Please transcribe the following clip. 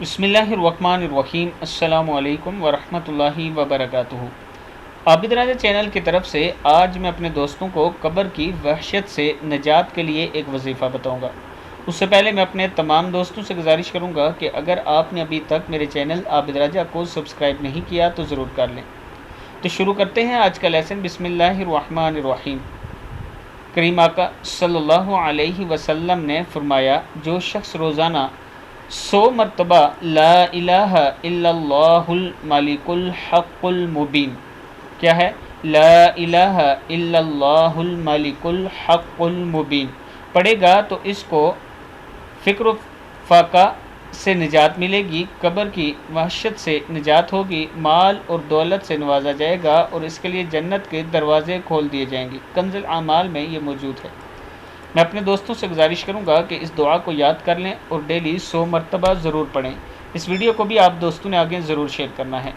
بسم اللہ الرحمن الرحیم۔ السلام علیکم ورحمۃ اللہ وبرکاتہ۔ عابد راجہ چینل کی طرف سے آج میں اپنے دوستوں کو قبر کی وحشت سے نجات کے لیے ایک وظیفہ بتاؤں گا۔ اس سے پہلے میں اپنے تمام دوستوں سے گزارش کروں گا کہ اگر آپ نے ابھی تک میرے چینل عابد راجہ کو سبسکرائب نہیں کیا تو ضرور کر لیں۔ تو شروع کرتے ہیں آج کا لیسن۔ بسم اللہ الرحمن الرحیم۔ کریم آقا صلی اللہ علیہ وسلم نے فرمایا، جو شخص روزانہ 100 مرتبہ لا الہ الا اللہ الملک الحق المبین، کیا ہے؟ لا الہ الا اللہ الملک الحق المبین پڑھے گا تو اس کو فکر و فاقہ سے نجات ملے گی، قبر کی وحشت سے نجات ہوگی، مال اور دولت سے نوازا جائے گا اور اس کے لیے جنت کے دروازے کھول دیے جائیں گے۔ کنز الاعمال میں یہ موجود ہے۔ میں اپنے دوستوں سے گزارش کروں گا کہ اس دعا کو یاد کر لیں اور ڈیلی 100 مرتبہ ضرور پڑھیں۔ اس ویڈیو کو بھی آپ دوستوں نے آگے ضرور شیئر کرنا ہے۔